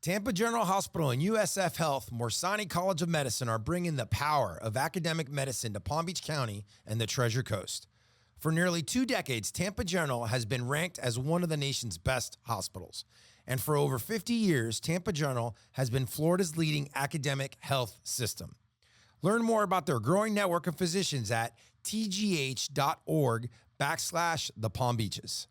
Tampa General Hospital and USF Health, Morsani College of Medicine are bringing the power of academic medicine to Palm Beach County and the Treasure Coast. For nearly 2 decades, Tampa General has been ranked as one of the nation's best hospitals. And for over 50 years, Tampa General has been Florida's leading academic health system. Learn more about their growing network of physicians at tgh.org/the Palm Beaches.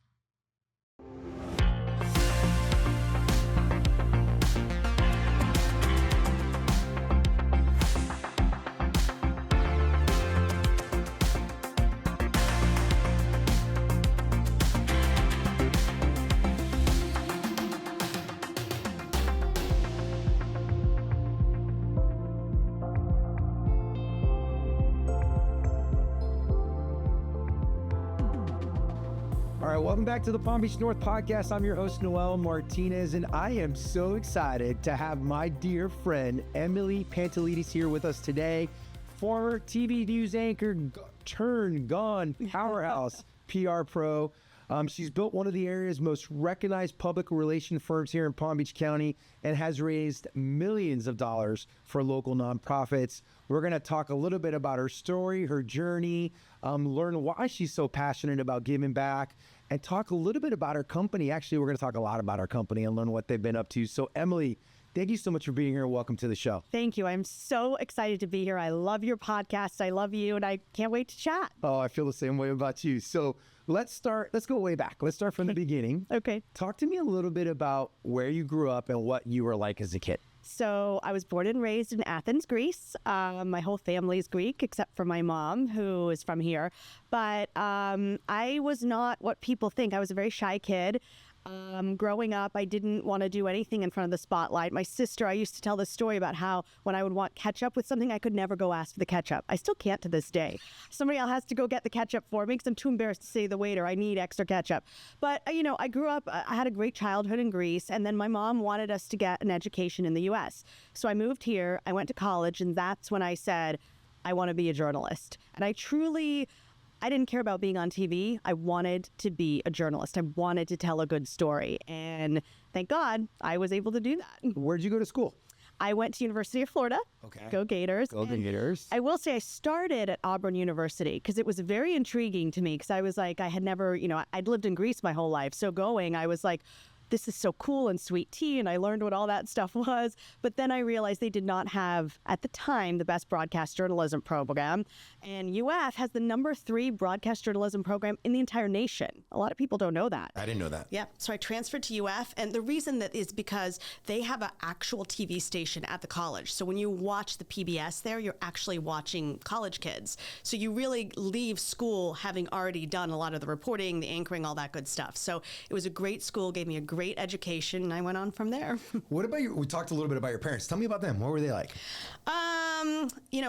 All right, welcome back to the Palm Beach North podcast. I'm your host, Noel Martinez, and I am so excited to have my dear friend, Emily Pantelides, here with us today. Former TV news anchor turned gone powerhouse PR pro. She's built one of the area's most recognized public relation firms here in Palm Beach County and has raised millions of dollars for local nonprofits. We're going to talk a little bit about her story, her journey, learn why she's so passionate about giving back, and talk a little bit about her company. Actually, we're going to talk a lot about our company and learn what they've been up to. So, Emily, thank you so much for being here and welcome to the show. Thank you. I'm so excited to be here. I love your podcast. I love you, and I can't wait to chat. Oh, I feel the same way about you. So let's go way back. Let's start from the beginning. Okay. Talk to me a little bit about where you grew up and what you were like as a kid. So I was born and raised in Athens, Greece. My whole family is Greek, except for my mom, who is from here. But I was not what people think. I was a very shy kid. Growing up, I didn't want to do anything in front of the spotlight. My sister, I used to tell this story about how when I would want ketchup with something, I could never go ask for the ketchup. I still can't to this day. Somebody else has to go get the ketchup for me because I'm too embarrassed to say to the waiter, I need extra ketchup. But, I grew up, I had a great childhood in Greece, and then my mom wanted us to get an education in the U.S. So I moved here, I went to college, and that's when I said, I want to be a journalist. And I didn't care about being on TV. I wanted to be a journalist. I wanted to tell a good story. And thank God I was able to do that. Where'd you go to school? I went to University of Florida. Okay. Go Gators. Go Gators. I will say I started at Auburn University because it was very intriguing to me because I was like, I had never, I'd lived in Greece my whole life. So I was like, this is so cool and sweet tea, and I learned what all that stuff was. But then I realized they did not have, at the time, the best broadcast journalism program. And UF has the #3 broadcast journalism program in the entire nation. A lot of people don't know that. I didn't know that. Yeah, so I transferred to UF, and the reason that is because they have an actual TV station at the college. So when you watch the PBS there, you're actually watching college kids. So you really leave school having already done a lot of the reporting, the anchoring, all that good stuff. So it was a great school, gave me a great education, and I went on from there. What about we talked a little bit about your parents. Tell me about them. What were they like?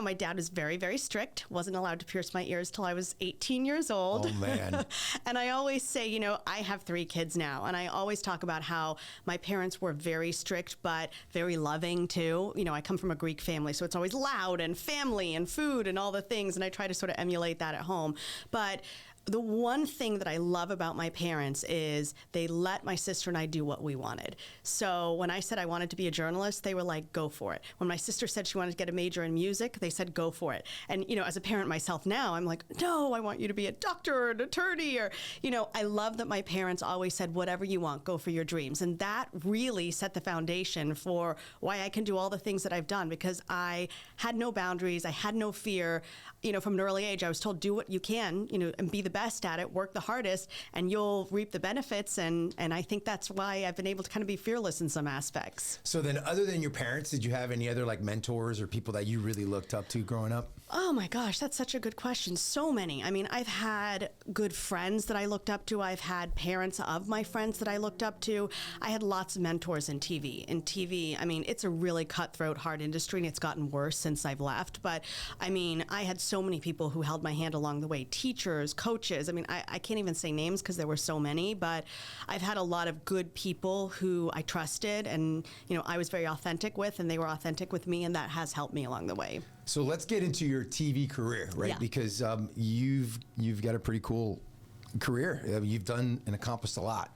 My dad was very, very strict. Wasn't allowed to pierce my ears till I was 18 years old. Oh, man. And I always say, I have 3 kids now, and I always talk about how my parents were very strict, but very loving too. I come from a Greek family, so it's always loud and family and food and all the things, and I try to sort of emulate that at home. But the one thing that I love about my parents is they let my sister and I do what we wanted. So when I said I wanted to be a journalist, they were like, go for it. When my sister said she wanted to get a major in music, they said, go for it. And, as a parent myself now, I'm like, no, I want you to be a doctor or an attorney. Or, I love that my parents always said, whatever you want, go for your dreams. And that really set the foundation for why I can do all the things that I've done, because I had no boundaries. I had no fear. From an early age, I was told, do what you can, and be the best at it, work the hardest, and you'll reap the benefits. And I think that's why I've been able to kind of be fearless in some aspects. So then, other than your parents, did you have any other mentors or people that you really looked up to growing up? Oh my gosh, that's such a good question. So many. I mean, I've had good friends that I looked up to. I've had parents of my friends that I looked up to. I had lots of mentors in TV. In TV, it's a really cutthroat, hard industry, and it's gotten worse since I've left. But I had so many people who held my hand along the way. Teachers, coaches. I can't even say names because there were so many, but I've had a lot of good people who I trusted and, I was very authentic with, and they were authentic with me, and that has helped me along the way. So let's get into your TV career, right? Yeah. Because you've got a pretty cool career. You've done and accomplished a lot.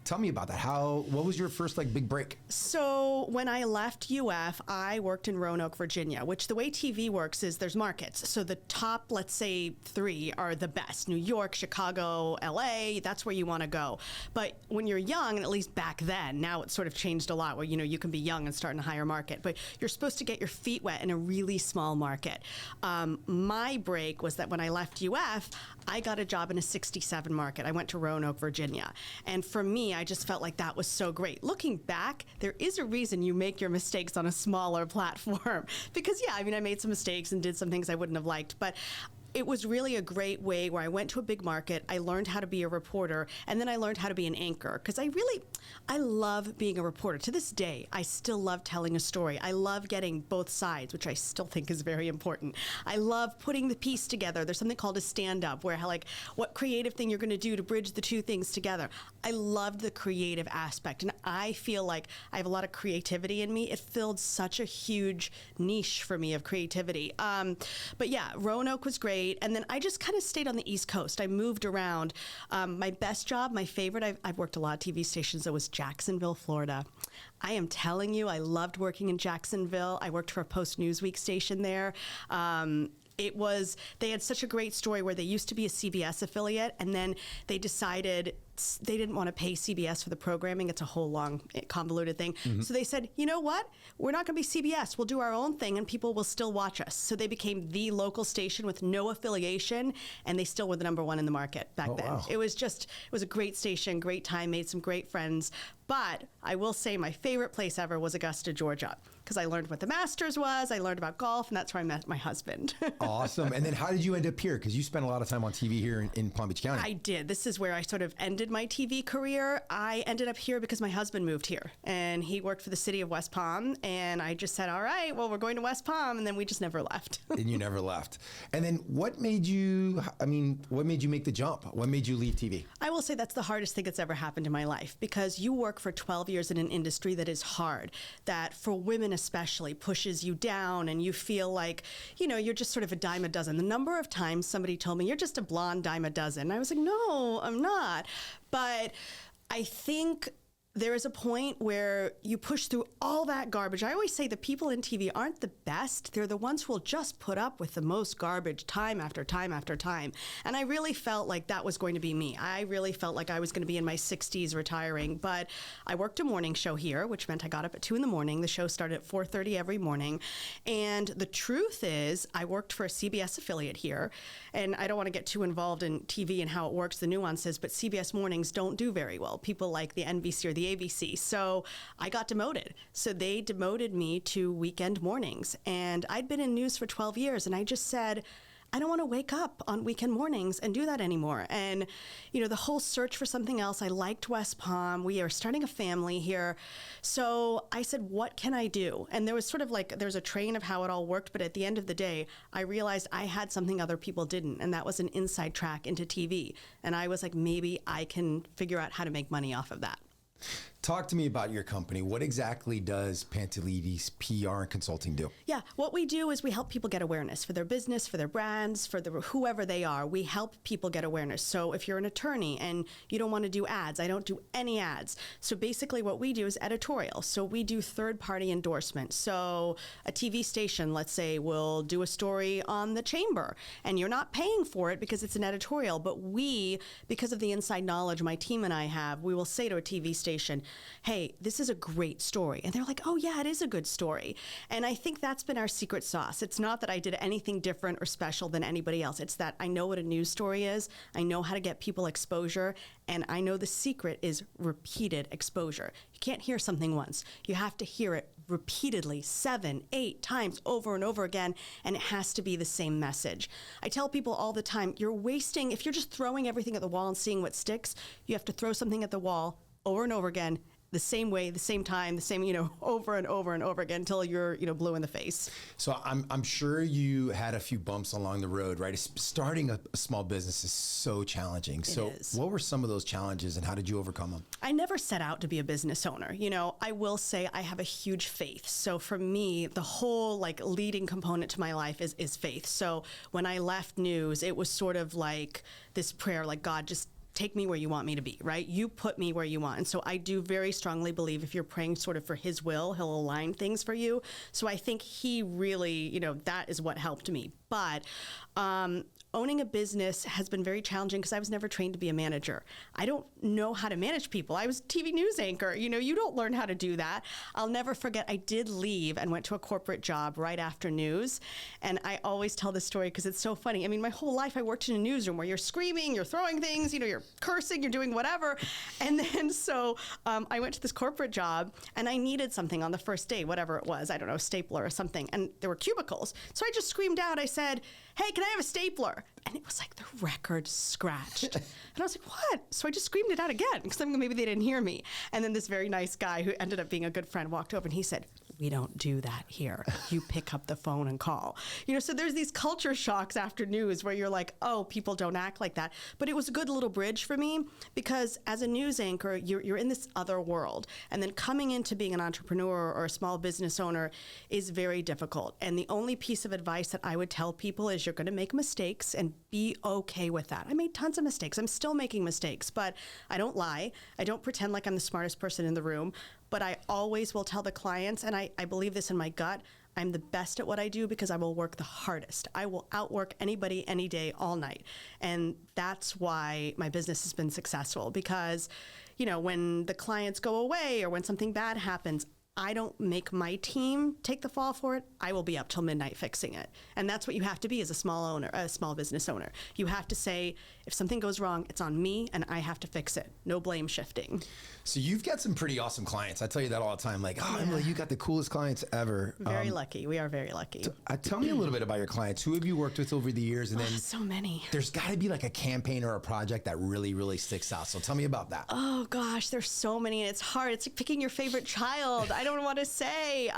Tell me about that. What was your first big break? So when I left UF, I worked in Roanoke, Virginia, which the way TV works is there's markets. So the top, let's say 3 are the best: New York, Chicago, LA. That's where you want to go. But when you're young, and at least back then, now it's sort of changed a lot where, you can be young and start in a higher market, but you're supposed to get your feet wet in a really small market. My break was that when I left UF, I got a job in a 67 market. I went to Roanoke, Virginia. And for me, I just felt like that was so great. Looking back, there is a reason you make your mistakes on a smaller platform. Because, I made some mistakes and did some things I wouldn't have liked. But it was really a great way where I went to a big market, I learned how to be a reporter, and then I learned how to be an anchor. Because I love being a reporter. To this day, I still love telling a story. I love getting both sides, which I still think is very important. I love putting the piece together. There's something called a stand-up where what creative thing you're going to do to bridge the two things together. I loved the creative aspect, and I feel like I have a lot of creativity in me. It filled such a huge niche for me of creativity. But Roanoke was great. And then I just kind of stayed on the East Coast. I moved around. My best job, my favorite, I've worked a lot of TV stations, that was Jacksonville, Florida. I am telling you, I loved working in Jacksonville. I worked for a post-Newsweek station there. They had such a great story where they used to be a CBS affiliate, and then they decided they didn't want to pay CBS for the programming. It's a whole long, convoluted thing. Mm-hmm. So they said, you know what? We're not going to be CBS. We'll do our own thing, and people will still watch us. So they became the local station with no affiliation, and they still were the #1 in the market back then. Wow. It was a great station, great time, made some great friends. But I will say my favorite place ever was Augusta, Georgia, because I learned what the Masters was, I learned about golf, and that's where I met my husband. Awesome. And then how did you end up here? Because you spent a lot of time on TV here in Palm Beach County. I did. This is where I sort of ended my TV career. I ended up here because my husband moved here, and he worked for the city of West Palm, and I just said, all right, well, we're going to West Palm, and then we just never left. And you never left. And then what made you make the jump? What made you leave TV? I will say that's the hardest thing that's ever happened in my life, because you work for 12 years in an industry that is hard, that for women especially pushes you down, and you feel like, you're just sort of a dime a dozen. The number of times somebody told me, you're just a blonde dime a dozen. I was like, no, I'm not. But I think there is a point where you push through all that garbage. I always say the people in TV aren't the best. They're the ones who will just put up with the most garbage time after time after time. And I really felt like that was going to be me. I really felt like I was going to be in my 60s retiring. But I worked a morning show here, which meant I got up at 2 a.m. The show started at 4:30 every morning. And the truth is, I worked for a CBS affiliate here. And I don't want to get too involved in TV and how it works, the nuances, but CBS mornings don't do very well. People like the NBC or the ABC. So I got demoted. So they demoted me to weekend mornings. And I'd been in news for 12 years. And I just said, I don't want to wake up on weekend mornings and do that anymore. And, the whole search for something else, I liked West Palm. We are starting a family here. So I said, what can I do? And there was sort of there's a train of how it all worked. But at the end of the day, I realized I had something other people didn't. And that was an inside track into TV. And I was like, maybe I can figure out how to make money off of that. Talk to me about your company. What exactly does Pantelides PR Consulting do? Yeah, what we do is we help people get awareness for their business, for their brands, for whoever they are. We help people get awareness. So if you're an attorney and you don't want to do ads, I don't do any ads. So basically what we do is editorial. So we do third-party endorsement. So a TV station, let's say, will do a story on the chamber, and you're not paying for it because it's an editorial, but we, because of the inside knowledge my team and I have, we will say to a TV station, hey, this is a great story. And they're like, oh yeah, it is a good story. And I think that's been our secret sauce. It's not that I did anything different or special than anybody else. It's that I know what a news story is. I know how to get people exposure. And I know the secret is repeated exposure. You can't hear something once. You have to hear it repeatedly 7, 8 times over and over again, and it has to be the same message. I tell people all the time, you're wasting, if you're just throwing everything at the wall and seeing what sticks, you have to throw something at the wall over and over again, the same way, the same time, the same, over and over and over again until you're, blue in the face. So I'm sure you had a few bumps along the road, right? Starting a small business is so challenging. What were some of those challenges and how did you overcome them? I never set out to be a business owner. I will say I have a huge faith. So for me, the whole leading component to my life is faith. So when I left news, it was sort of like this prayer, God, just take me where you want me to be, right? You put me where you want. And so I do very strongly believe if you're praying sort of for his will, he'll align things for you. So I think he really, that is what helped me. But owning a business has been very challenging because I was never trained to be a manager. I don't know how to manage people. I was a TV news anchor. You don't learn how to do that. I'll never forget, I did leave and went to a corporate job right after news. And I always tell this story because it's so funny. I mean, my whole life I worked in a newsroom where you're screaming, you're throwing things, you're cursing, you're doing whatever. And then so I went to this corporate job and I needed something on the first day, whatever it was, I don't know, a stapler or something. And there were cubicles. So I just screamed out, I said, "Hey, can I have a stapler?" And it was like the record scratched. And I was like, what? So I just screamed it out again because maybe they didn't hear me. And then this very nice guy who ended up being a good friend walked over and he said, "We don't do that here. You pick up the phone and call." So there's these culture shocks after news where you're like, oh, people don't act like that. But it was a good little bridge for me because as a news anchor, you're in this other world. And then coming into being an entrepreneur or a small business owner is very difficult. And the only piece of advice that I would tell people is you're going to make mistakes and be okay with that. I made tons of mistakes. I'm still making mistakes, but I don't lie. I don't pretend like I'm the smartest person in the room. But I always will tell the clients, and I believe this in my gut, I'm the best at what I do because I will work the hardest. I will outwork anybody, any day, all night. And that's why my business has been successful because, when the clients go away or when something bad happens, I don't make my team take the fall for it. I will be up till midnight fixing it. And that's what you have to be as a small business owner. You have to say, if something goes wrong, it's on me and I have to fix it. No blame shifting. So you've got some pretty awesome clients. I tell you that all the time. Like, oh, Emily, you got the coolest clients ever. Very lucky. We are very lucky. Tell me a little bit about your clients. Who have you worked with over the years? And then so many. There's got to be like a campaign or a project that really, really sticks out. So tell me about that. Oh gosh, there's so many. And it's hard. It's like picking your favorite child. I don't want to say.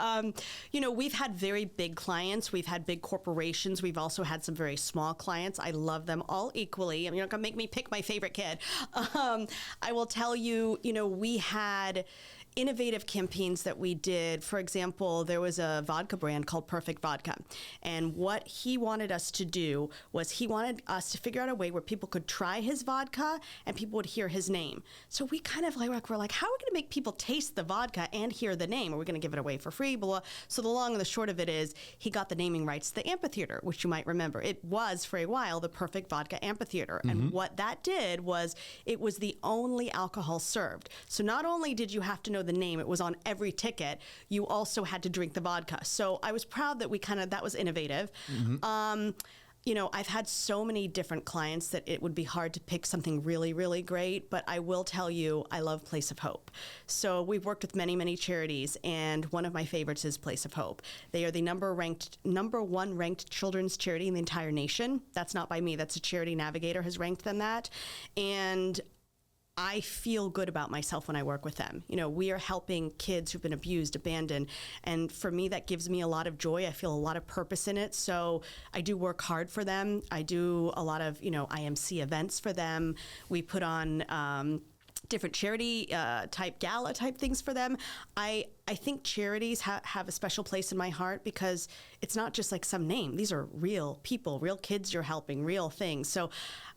We've had very big clients. We've had big corporations. We've also had some very small clients. I love them all equally. I mean, you're not going to make me pick my favorite kid. I will tell you, we had innovative campaigns that we did. For example, there was a vodka brand called Perfect Vodka. And what he wanted us to do was he wanted us to figure out a way where people could try his vodka and people would hear his name. So we kind of we're like, how are we going to make people taste the vodka and hear the name? Are we going to give it away for free? Blah, blah. So the long and the short of it is he got the naming rights to the amphitheater, which you might remember. It was for a while the Perfect Vodka Amphitheater. Mm-hmm. And what that did was it was the only alcohol served. So not only did you have to know the name, it was on every ticket, you also had to drink the vodka. So I was proud that that was innovative. Mm-hmm. I've had so many different clients that it would be hard to pick something really, really great, but I will tell you, I love Place of Hope. So we've worked with many, many charities, and one of my favorites is Place of Hope. They are the number one ranked children's charity in the entire nation. That's not by me. That's a Charity Navigator has ranked them that. And I feel good about myself when I work with them. We are helping kids who've been abused, abandoned. And for me, that gives me a lot of joy. I feel a lot of purpose in it. So I do work hard for them. I do a lot of, IMC events for them. We put on different charity type gala type things for them. I think charities have a special place in my heart because it's not just like some name. These are real people, real kids you're helping, real things. So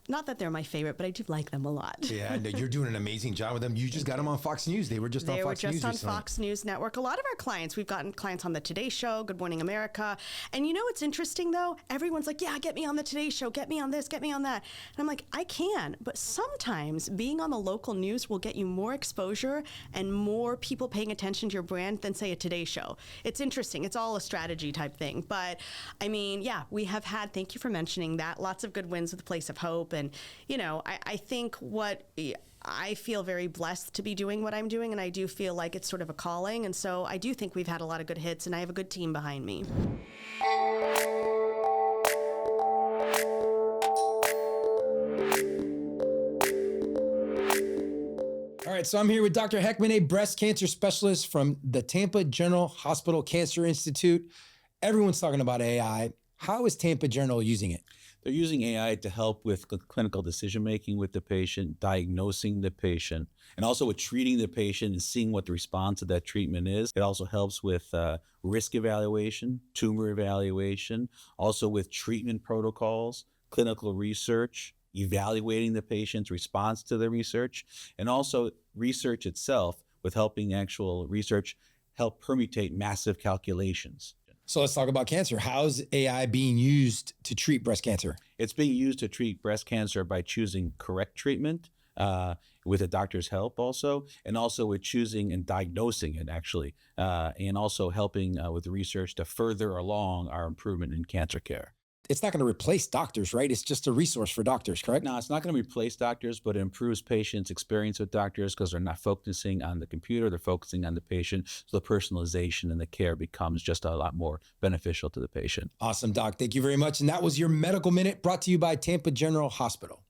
not that they're my favorite, but I do like them a lot. Yeah, and you're doing an amazing job with them. You just got them on Fox News. They were just on Fox News recently. Fox News Network. A lot of our clients, we've gotten clients on the Today Show, Good Morning America. And what's interesting though? Everyone's like, yeah, get me on the Today Show, get me on this, get me on that. And I'm like, I can, but sometimes being on the local news will get you more exposure and more people paying attention to your brand than say a Today Show. It's interesting. It's all a strategy type thing. But I mean, yeah, we have had, thank you for mentioning that, lots of good wins with the Place of Hope. And, I think I feel very blessed to be doing what I'm doing, and I do feel like it's sort of a calling. And so I do think we've had a lot of good hits, and I have a good team behind me. All right, so I'm here with Dr. Heckman, a breast cancer specialist from the Tampa General Hospital Cancer Institute. Everyone's talking about AI. How is Tampa General using it? They're using AI to help with clinical decision-making with the patient, diagnosing the patient, and also with treating the patient and seeing what the response to that treatment is. It also helps with risk evaluation, tumor evaluation, also with treatment protocols, clinical research, evaluating the patient's response to the research, and also research itself with helping actual research help permutate massive calculations. So let's talk about cancer. How's AI being used to treat breast cancer? It's being used to treat breast cancer by choosing correct treatment with a doctor's help also, and also with choosing and diagnosing it actually, and also helping with the research to further along our improvement in cancer care. It's not going to replace doctors, right? It's just a resource for doctors, correct? No, it's not going to replace doctors, but it improves patients' experience with doctors because they're not focusing on the computer, they're focusing on the patient. So the personalization and the care becomes just a lot more beneficial to the patient. Awesome, Doc. Thank you very much. And that was your Medical Minute brought to you by Tampa General Hospital.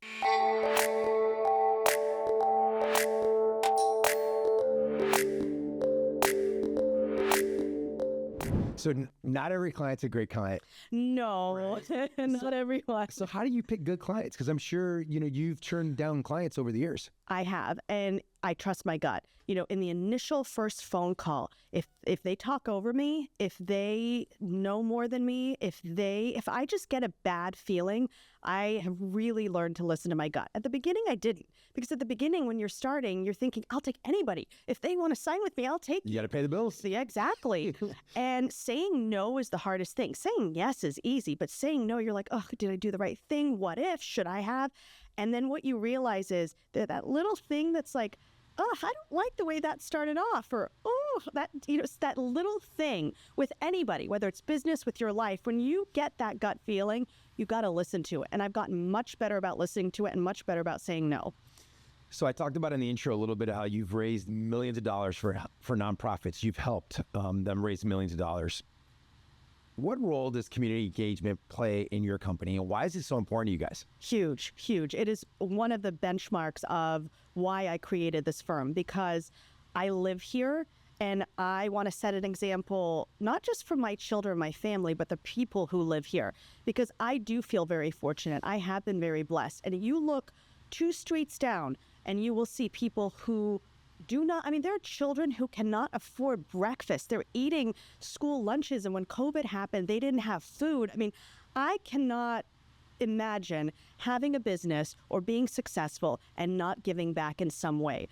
So not every client's a great client. No, not everyone. So how do you pick good clients? Because I'm sure, you've turned down clients over the years. I have, and I trust my gut. In the initial first phone call, if they talk over me, if they know more than me, if I just get a bad feeling, I have really learned to listen to my gut. At the beginning, I didn't, because at the beginning, when you're starting, you're thinking, I'll take anybody. If they want to sign with me, I'll take. You got to pay the bills. Yeah, exactly. And saying no is the hardest thing. Saying yes is easy, but saying no, you're like, oh, did I do the right thing? What if? Should I have? And then what you realize is that little thing that's like, oh, I don't like the way that started off, or it's that little thing with anybody, whether it's business, with your life. When you get that gut feeling, you got to listen to it. And I've gotten much better about listening to it and much better about saying no. So I talked about in the intro a little bit how you've raised millions of dollars for nonprofits. You've helped them raise millions of dollars. What role does community engagement play in your company, and why is it so important to you guys? Huge, huge. It is one of the benchmarks of why I created this firm, because I live here and I want to set an example, not just for my children, my family, but the people who live here, because I do feel very fortunate. I have been very blessed. And you look 2 streets down and you will see people who there are children who cannot afford breakfast. They're eating school lunches, and when COVID happened, they didn't have food. I cannot imagine having a business or being successful and not giving back in some way,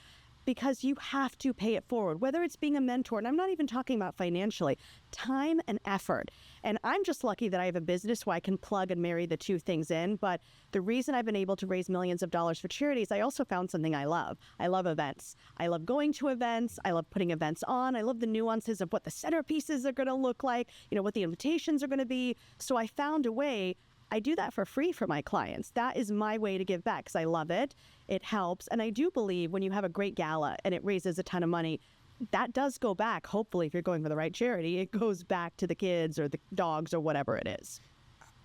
because you have to pay it forward, whether it's being a mentor, and I'm not even talking about financially, time and effort. And I'm just lucky that I have a business where I can plug and marry the two things in. But the reason I've been able to raise millions of dollars for charities, I also found something I love. I love events. I love going to events. I love putting events on. I love the nuances of what the centerpieces are going to look like, what the invitations are going to be. So I found a way. I do that for free for my clients. That is my way to give back, because I love it. It helps. And I do believe when you have a great gala and it raises a ton of money, that does go back. Hopefully, if you're going for the right charity, it goes back to the kids or the dogs or whatever it is.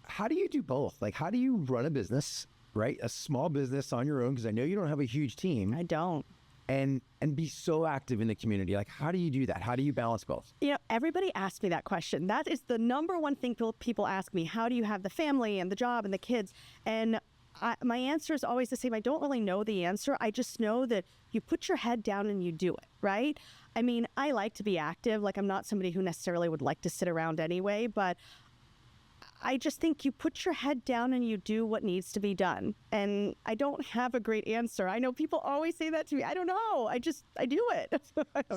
How do you do both? Like, how do you run a business, right? A small business on your own, because I know you don't have a huge team. I don't. And be so active in the community. Like, how do you do that? How do you balance both? Everybody asks me that question. That is the number one thing people ask me. How do you have the family and the job and the kids? And my answer is always the same. I don't really know the answer. I just know that you put your head down and you do it, right? I like to be active. Like, I'm not somebody who necessarily would like to sit around anyway, but I just think you put your head down and you do what needs to be done. And I don't have a great answer. I know people always say that to me. I don't know. I do it.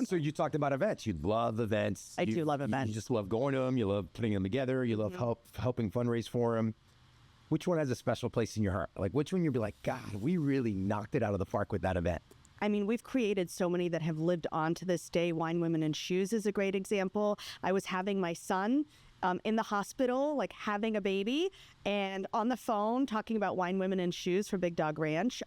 So you talked about events. You love events. I do love events. You just love going to them. You love putting them together. You love helping fundraise for them. Which one has a special place in your heart? Like, which one you'd be like, God, we really knocked it out of the park with that event? We've created so many that have lived on to this day. Wine, Women, and Shoes is a great example. I was having my son in the hospital, like having a baby, and on the phone talking about Wine, Women, and Shoes for Big Dog Ranch.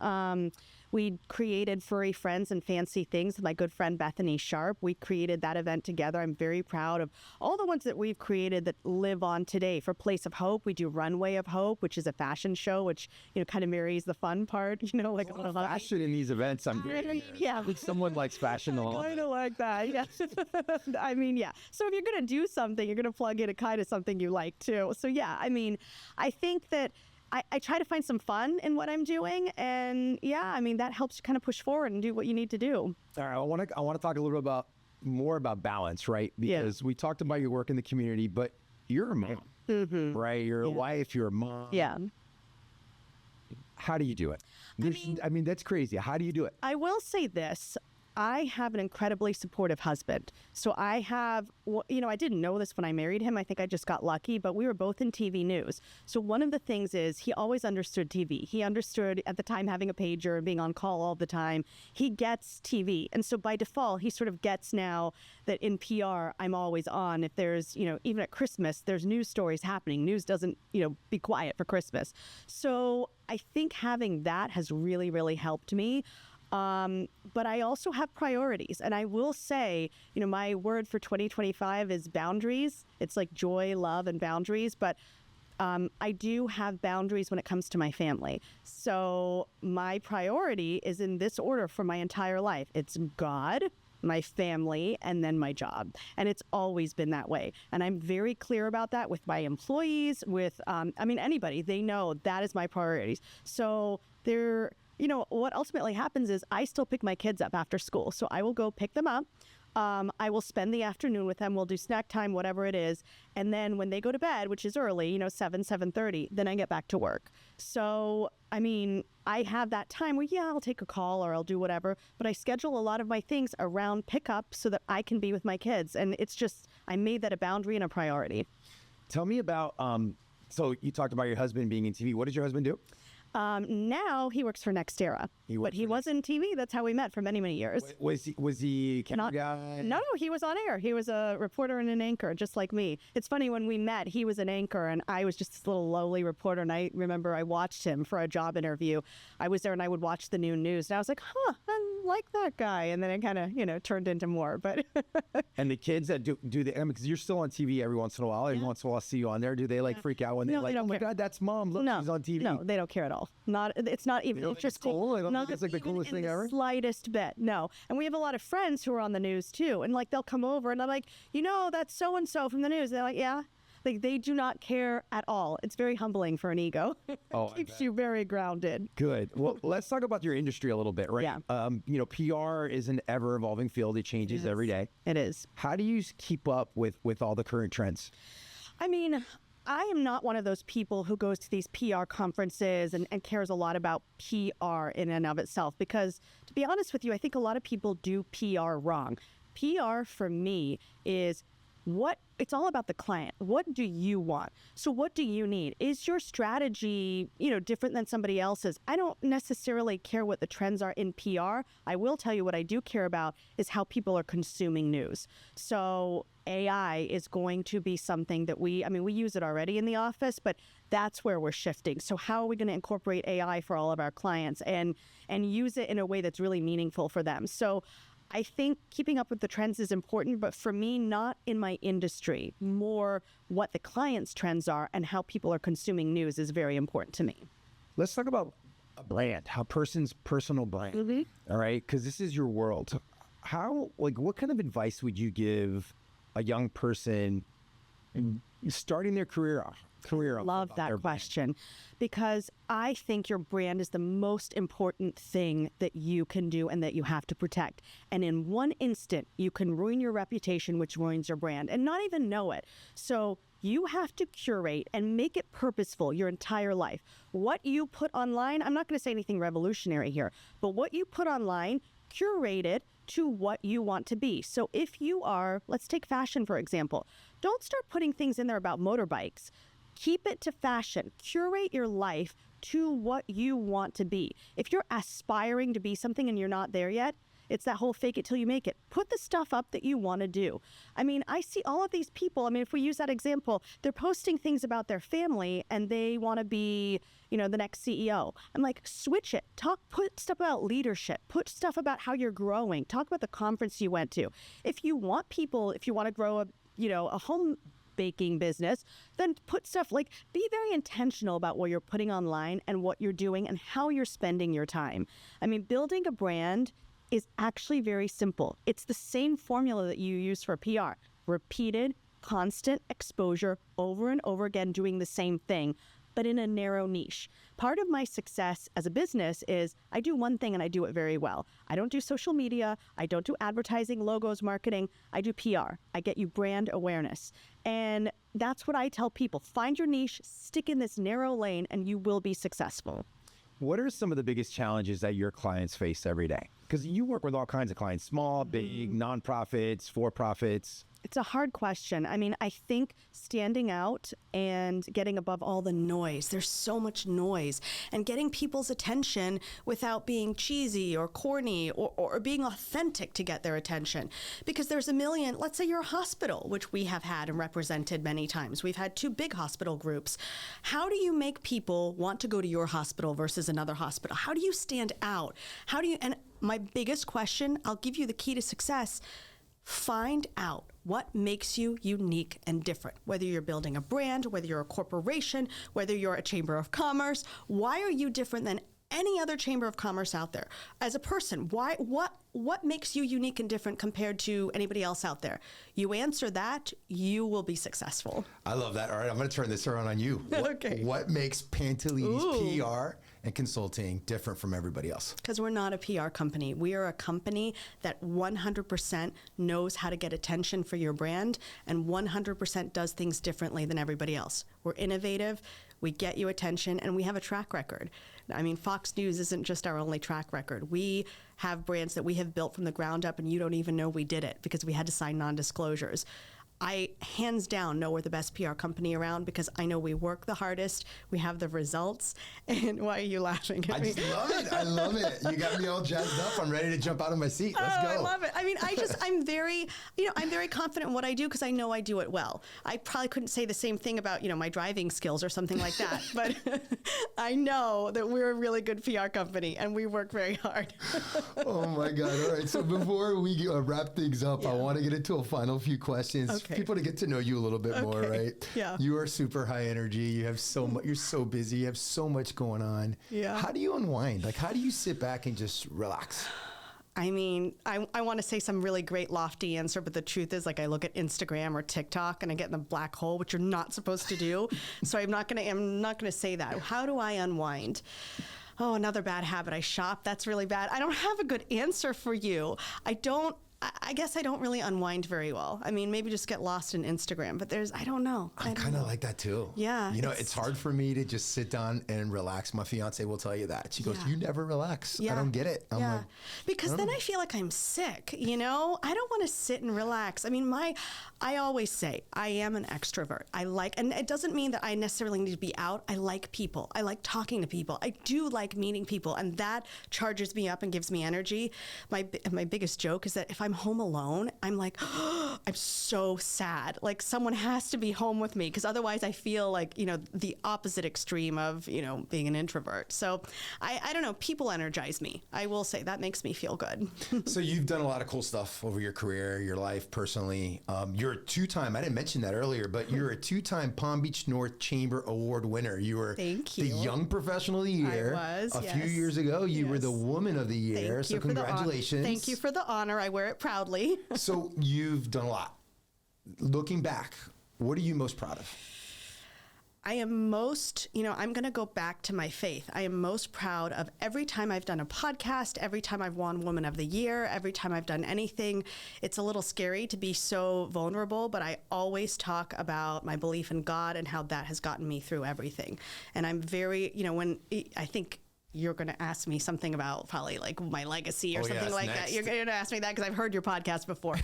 We created Furry Friends and Fancy Things with my good friend Bethany Sharp. We created that event together. I'm very proud of all the ones that we've created that live on today. For Place of Hope, we do Runway of Hope, which is a fashion show, which kind of marries the fun part. Like fashion in these events. Yeah, someone likes fashion a lot. Kind of like that. Yeah. Yeah. So if you're gonna do something, you're gonna plug in a kind of something you like too. So yeah, I think that I try to find some fun in what I'm doing, and that helps you kind of push forward and do what you need to do. All right, I want to talk a little bit more about balance, right? Because we talked about your work in the community, but you're a mom, right? You're a wife, you're a mom. Yeah. How do you do it? That's crazy. How do you do it? I will say this. I have an incredibly supportive husband. So I have, I didn't know this when I married him. I think I just got lucky, but we were both in TV news. So one of the things is he always understood TV. He understood at the time having a pager and being on call all the time. He gets TV. And so by default, he sort of gets now that in PR, I'm always on. If there's, even at Christmas, there's news stories happening. News doesn't, be quiet for Christmas. So I think having that has really, really helped me. But I also have priorities. And I will say, my word for 2025 is boundaries. It's like joy, love, and boundaries. But I do have boundaries when it comes to my family. So my priority is in this order for my entire life. It's God, my family, and then my job. And it's always been that way. And I'm very clear about that with my employees, with, anybody. They know that is my priorities. So what ultimately happens is I still pick my kids up after school. So I will go pick them up. I will spend the afternoon with them. We'll do snack time, whatever it is. And then when they go to bed, which is early, 7:30, then I get back to work. So, I have that time where, I'll take a call or I'll do whatever, but I schedule a lot of my things around pickup so that I can be with my kids. And it's just, I made that a boundary and a priority. Tell me about, so you talked about your husband being in TV. What does your husband do? Now he works for Nextera, but he was in TV. That's how we met for many, many years. Was he a camera guy? No, he was on air. He was a reporter and an anchor, just like me. It's funny, when we met, he was an anchor and I was just this little lowly reporter. And I remember I watched him for a job interview. I was there and I would watch the noon news and I was like, I like that guy. And then it kind of, turned into more. But and the kids that do because you're still on TV every once in a while. Every once in a while I see you on there. Do they freak out when they don't oh my care. God, that's mom. Look, she's on TV. No, they don't care at all. It's not even interesting. Cool. It's like the coolest thing ever. Slightest bit. No. And we have a lot of friends who are on the news too. And they'll come over and I'm like, that's so-and-so from the news. They're like, yeah. They do not care at all. It's very humbling for an ego. It keeps you very grounded. Good. Well, let's talk about your industry a little bit, right? Yeah. PR is an ever-evolving field. It changes every day. It is. How do you keep up with all the current trends? I am not one of those people who goes to these PR conferences and cares a lot about PR in and of itself, because to be honest with you, I think a lot of people do PR wrong. PR for me is it's all about the client. What do you want? So what do you need? Is your strategy, different than somebody else's? I don't necessarily care what the trends are in PR. I will tell you what I do care about is how people are consuming news. So AI is going to be something that we use it already in the office, but that's where we're shifting. So how are we going to incorporate AI for all of our clients and use it in a way that's really meaningful for them? So I think keeping up with the trends is important, but for me, not in my industry. More what the client's trends are and how people are consuming news is very important to me. Let's talk about a brand, how person's personal brand. Mm-hmm. All right, because this is your world. What kind of advice would you give a young person starting their career off? Love that question, because I think your brand is the most important thing that you can do and that you have to protect. And in one instant, you can ruin your reputation, which ruins your brand, and not even know it. So you have to curate and make it purposeful your entire life. What you put online, I'm not going to say anything revolutionary here, but what you put online, curate it to what you want to be. So if you are, let's take fashion, for example, don't start putting things in there about motorbikes. Keep it to fashion. Curate your life to what you want to be. If you're aspiring to be something and you're not there yet, it's that whole fake it till you make it. Put the stuff up that you want to do. I see all of these people. If we use that example, they're posting things about their family and they want to be, the next CEO. I'm like, switch it. Put stuff about leadership. Put stuff about how you're growing. Talk about the conference you went to. If you want to grow a home baking business, then put stuff be very intentional about what you're putting online and what you're doing and how you're spending your time. Building a brand is actually very simple. It's the same formula that you use for PR. Repeated, constant exposure over and over again, doing the same thing, but in a narrow niche. Part of my success as a business is I do one thing and I do it very well. I don't do social media. I don't do advertising, logos, marketing. I do PR. I get you brand awareness. And that's what I tell people. Find your niche, stick in this narrow lane, and you will be successful. What are some of the biggest challenges that your clients face every day? Because you work with all kinds of clients, small, big, nonprofits, for-profits. It's a hard question. I mean, I think standing out and getting above all the noise, there's so much noise, and getting people's attention without being cheesy or corny or being authentic to get their attention. Because there's a million, let's say you're a hospital, which we have had and represented many times. We've had 2 big hospital groups. How do you make people want to go to your hospital versus another hospital? How do you stand out? And my biggest question, I'll give you the key to success. Find out what makes you unique and different, whether you're building a brand, whether you're a corporation, whether you're a chamber of commerce. Why are you different than any other chamber of commerce out there? As a person, what makes you unique and different compared to anybody else out there? You answer that, you will be successful. I love that. All right, I'm going to turn this around on you. Okay. What makes Pantelides PR and Consulting different from everybody else? Because we're not a PR company. We are a company that 100% knows how to get attention for your brand and 100% does things differently than everybody else. We're innovative, we get you attention, and we have a track record. I mean, Fox News isn't just our only track record. We have brands that we have built from the ground up, and you don't even know we did it because we had to sign non-disclosures. I, hands down, know we're the best PR company around because I know we work the hardest, we have the results, and why are you laughing at me? I just love it. I love it. You got me all jazzed up. I'm ready to jump out of my seat. Let's go. I love it. I mean, I'm very confident in what I do because I know I do it well. I probably couldn't say the same thing about, my driving skills or something like that, but I know that we're a really good PR company and we work very hard. Oh my God. All right. So before we wrap things up, I want to get into a final few questions. Okay. People to get to know you a little bit more, right? Yeah. You are super high energy. You have so much, you're so busy. You have so much going on. Yeah. How do you unwind? Like, how do you sit back and just relax? I mean, I want to say some really great lofty answer, but the truth is, like, I look at Instagram or TikTok and I get in the black hole, which you're not supposed to do. So I'm not gonna say that. How do I unwind? Oh, another bad habit. I shop. That's really bad. I don't have a good answer for you. I guess I don't really unwind very well. I mean, maybe just get lost in Instagram, but I don't know. I'm kind of like that too. Yeah. It's hard for me to just sit down and relax. My fiance will tell you that. She goes, you never relax. Yeah. I don't get it. I'm like, because then I feel like I'm sick, I don't want to sit and relax. I mean, I always say I am an extrovert. And it doesn't mean that I necessarily need to be out. I like people. I like talking to people. I do like meeting people, and that charges me up and gives me energy. My biggest joke is that if I'm home alone, I'm like, I'm so sad. Like, someone has to be home with me because otherwise I feel like, the opposite extreme of, being an introvert. So I don't know, people energize me. I will say that makes me feel good. So you've done a lot of cool stuff over your career, your life personally. You're a 2-time, I didn't mention that earlier, but you're a 2-time Palm Beach North Chamber Award winner. You were the Young Professional of the Year. I was, a few years ago. You were the Woman of the Year. So congratulations. Thank you for the honor. I wear it proudly. So you've done a lot. Looking back, what are you most proud of? I am most, I'm going to go back to my faith. I am most proud of every time I've done a podcast, every time I've won Woman of the Year, every time I've done anything. It's a little scary to be so vulnerable, but I always talk about my belief in God and how that has gotten me through everything. And I'm very, when I think you're going to ask me something about probably like my legacy or something like that. You're going to ask me that because I've heard your podcast before.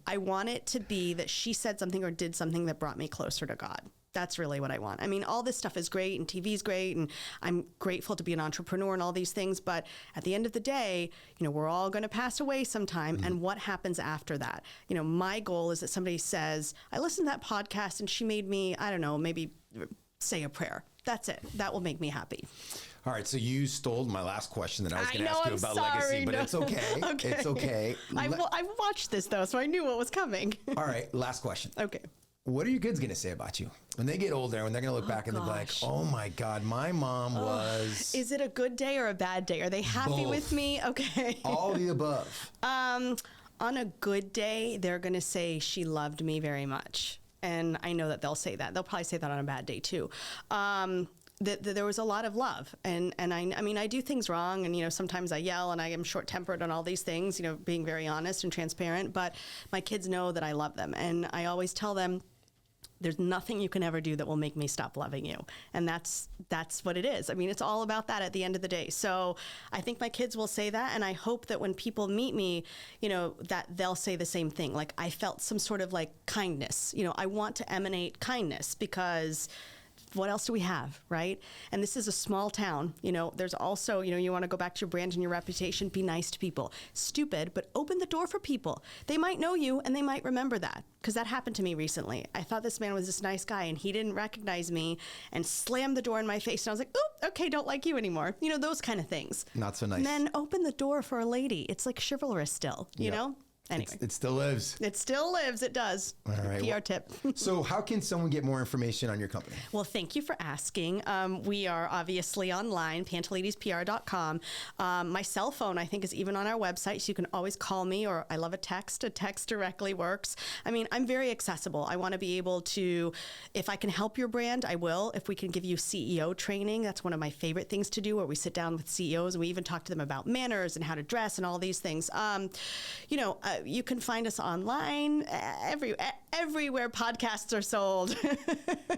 I want it to be that she said something or did something that brought me closer to God. That's really what I want. I mean, all this stuff is great and TV's great and I'm grateful to be an entrepreneur and all these things. But at the end of the day, we're all going to pass away sometime. And what happens after that? My goal is that somebody says, I listened to that podcast and she made me, I don't know, maybe say a prayer. That's it. That will make me happy. All right, so you stole my last question that I was going to ask you about legacy, but it's okay. Okay. It's okay. I've watched this, though, so I knew what was coming. All right, last question. Okay. What are your kids going to say about you? When they get older, when they're going to look back and they're like, oh my God, my mom was... Is it a good day or a bad day? Are they happy with me? Okay. All the above. On a good day, they're going to say she loved me very much. And I know that they'll say that. They'll probably say that on a bad day, too. That there was a lot of love. And I mean, I do things wrong. And, sometimes I yell and I am short-tempered on all these things, being very honest and transparent. But my kids know that I love them. And I always tell them, there's nothing you can ever do that will make me stop loving you. And that's what it is. I mean, it's all about that at the end of the day. So I think my kids will say that. And I hope that when people meet me, you know, that they'll say the same thing. Like, I felt some sort of like kindness. You know, I want to emanate kindness because what else do we have, right? And this is a small town. You know, there's also, you know, you want to go back to your brand and your reputation, be nice to people. Stupid, but open the door for people. They might know you and they might remember that, because that happened to me recently. I thought this man was this nice guy and he didn't recognize me and slammed the door in my face. And I was like, oh, okay, don't like you anymore. You know, those kind of things. Not so nice. And then open the door for a lady. It's like chivalrous still, you know? Anyway. It still lives. It still lives. It does. All right. PR tip. So how can someone get more information on your company? Well, thank you for asking. We are obviously online, PantelidesPR.com. My cell phone, I think, is even on our website, so you can always call me, or I love a text. A text directly works. I mean, I'm very accessible. I want to be able to, if I can help your brand, I will. If we can give you CEO training, that's one of my favorite things to do, where we sit down with CEOs and we even talk to them about manners and how to dress and all these things. You know, you can find us online everywhere podcasts are sold.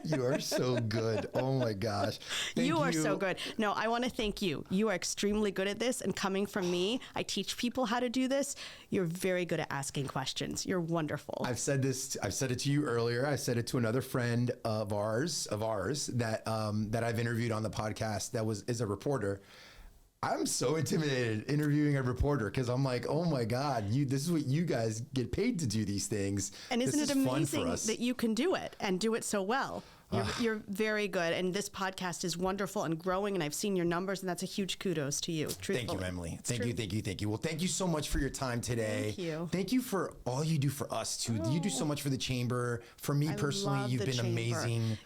You are so good. Oh my gosh. Thank you are so good. No, I want to thank you. You are extremely good at this. And coming from me, I teach people how to do this. You're very good at asking questions. You're wonderful. I've said it to you earlier. I said it to another friend of ours that I've interviewed on the podcast is a reporter. I'm so intimidated interviewing a reporter, because I'm like, oh my God, this is what you guys get paid to do, these things. And isn't it amazing that you can do it and do it so well? You're very good, and this podcast is wonderful and growing, and I've seen your numbers, and that's a huge kudos to you, truthfully. Thank you, Emily. Thank you. Well, thank you so much for your time today. Thank you. Thank you for all you do for us, too. You do so much for the Chamber. For me personally, you've been amazing.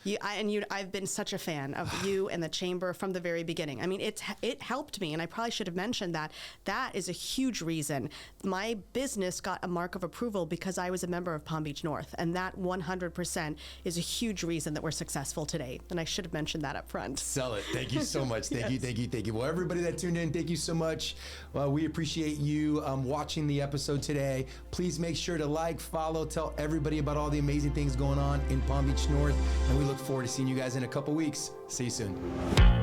I've been such a fan of you and the Chamber from the very beginning. I mean, it helped me, and I probably should have mentioned that. That is a huge reason. My business got a mark of approval because I was a member of Palm Beach North, and that 100% is a huge reason that we're successful today. And I should have mentioned that up front. Sell it. Thank you so much. Thank you. Well, everybody that tuned in, thank you so much. We appreciate you watching the episode today. Please make sure to like, follow, tell everybody about all the amazing things going on in Palm Beach North. And we look forward to seeing you guys in a couple weeks. See you soon.